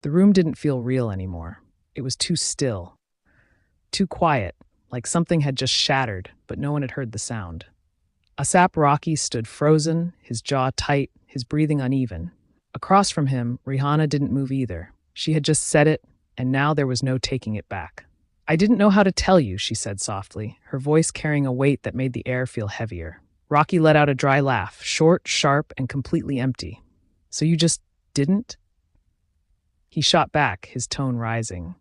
The room didn't feel real anymore. It was too still, too quiet, like something had just shattered, but no one had heard the sound. Asap Rocky stood frozen, his jaw tight, his breathing uneven. Across from him, Rihanna didn't move either. She had just said it, and now there was no taking it back. "I didn't know how to tell you," she said softly, her voice carrying a weight that made the air feel heavier. Rocky let out a dry laugh, short, sharp, and completely empty. "So you just didn't?" He shot back, his tone rising.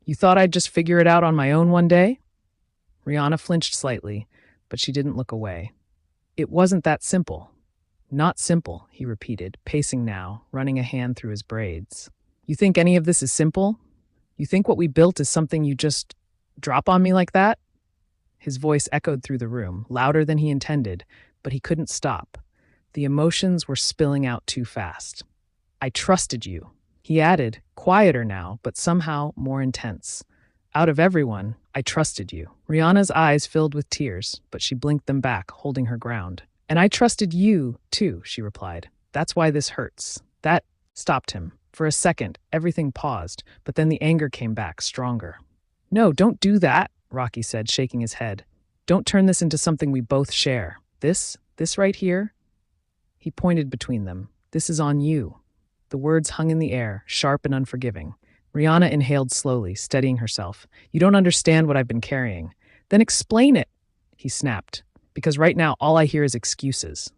"You thought I'd just figure it out on my own one day?" Rihanna flinched slightly, but she didn't look away. "It wasn't that simple." "Not simple," he repeated, pacing now, running a hand through his braids. "You think any of this is simple? You think what we built is something you just drop on me like that?" His voice echoed through the room, louder than he intended, but he couldn't stop. The emotions were spilling out too fast. "I trusted you," he added, quieter now, but somehow more intense. "Out of everyone, I trusted you." Rihanna's eyes filled with tears, but she blinked them back, holding her ground. "And I trusted you, too," she replied. "That's why this hurts." That stopped him. For a second, everything paused, but then the anger came back, stronger. "No, don't do that," Rocky said, shaking his head. "Don't turn this into something we both share. This right here?" He pointed between them. "This is on you." The words hung in the air, sharp and unforgiving. Rihanna inhaled slowly, steadying herself. "You don't understand what I've been carrying." "Then explain it," he snapped, "because right now all I hear is excuses."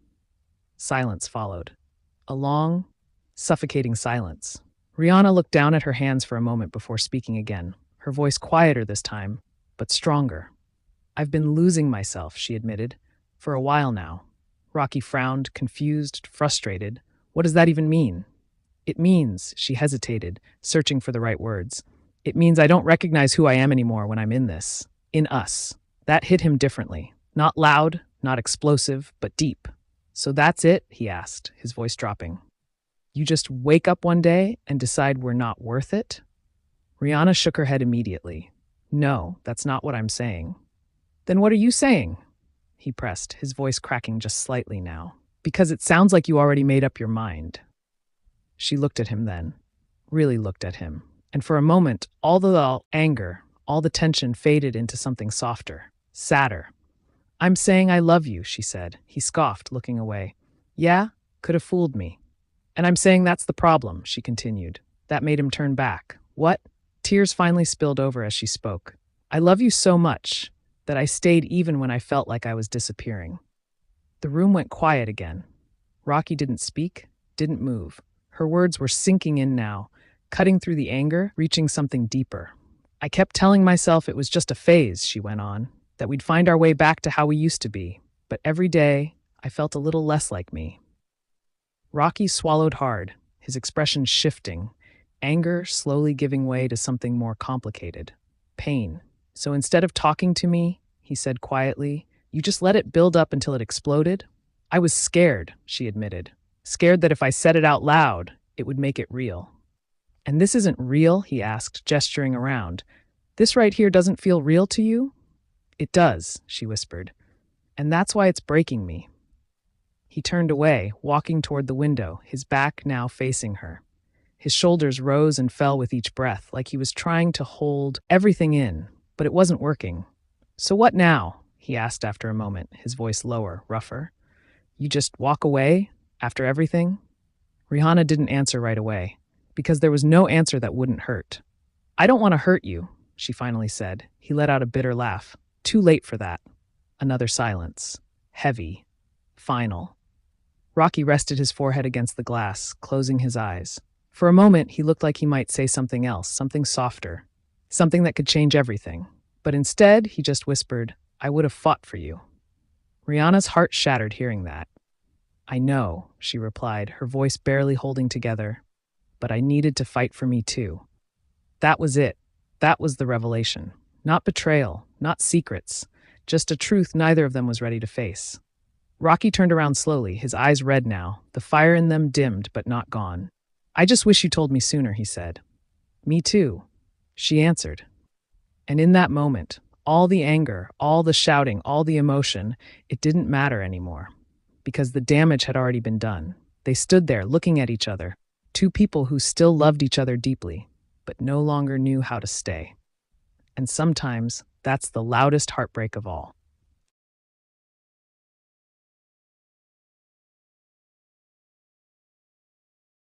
Silence followed. A long, suffocating silence. Rihanna looked down at her hands for a moment before speaking again, her voice quieter this time, but stronger. "I've been losing myself," she admitted, "for a while now." Rocky frowned, confused, frustrated. "What does that even mean?" "It means," she hesitated, searching for the right words. "It means I don't recognize who I am anymore when I'm in this. In us." That hit him differently. Not loud, not explosive, but deep. "So that's it?" he asked, his voice dropping. "You just wake up one day and decide we're not worth it?" Rihanna shook her head immediately. "No, that's not what I'm saying." "Then what are you saying?" he pressed, his voice cracking just slightly now. "Because it sounds like you already made up your mind." She looked at him then, really looked at him, and for a moment, all the anger, all the tension faded into something softer, sadder. "I'm saying I love you," she said. He scoffed, looking away. "Yeah, could have fooled me." "And I'm saying that's the problem," she continued. That made him turn back. "What?" Tears finally spilled over as she spoke. "I love you so much that I stayed even when I felt like I was disappearing." The room went quiet again. Rocky didn't speak, didn't move. Her words were sinking in now, cutting through the anger, reaching something deeper. "I kept telling myself it was just a phase," she went on, "that we'd find our way back to how we used to be. But every day, I felt a little less like me." Rocky swallowed hard, his expression shifting, anger slowly giving way to something more complicated. Pain. "So instead of talking to me," he said quietly, "you just let it build up until it exploded?" "I was scared," she admitted. "Scared that if I said it out loud, it would make it real." "And this isn't real?" he asked, gesturing around. "This right here doesn't feel real to you?" "It does," she whispered. "And that's why it's breaking me." He turned away, walking toward the window, his back now facing her. His shoulders rose and fell with each breath, like he was trying to hold everything in, but it wasn't working. "So what now?" he asked after a moment, his voice lower, rougher. "You just walk away? After everything?" Rihanna didn't answer right away, because there was no answer that wouldn't hurt. "I don't want to hurt you," she finally said. He let out a bitter laugh. "Too late for that." Another silence. Heavy. Final. Rocky rested his forehead against the glass, closing his eyes. For a moment, he looked like he might say something else, something softer, something that could change everything. But instead, he just whispered, "I would have fought for you." Rihanna's heart shattered hearing that. "I know," she replied, her voice barely holding together, "but I needed to fight for me too." That was it. That was the revelation. Not betrayal, not secrets, just a truth neither of them was ready to face. Rocky turned around slowly, his eyes red now, the fire in them dimmed but not gone. "I just wish you told me sooner," he said. "Me too," she answered. And in that moment, all the anger, all the shouting, all the emotion, it didn't matter anymore. Because the damage had already been done. They stood there, looking at each other, Two people who still loved each other deeply, but no longer knew how to stay. And sometimes that's the loudest heartbreak of all.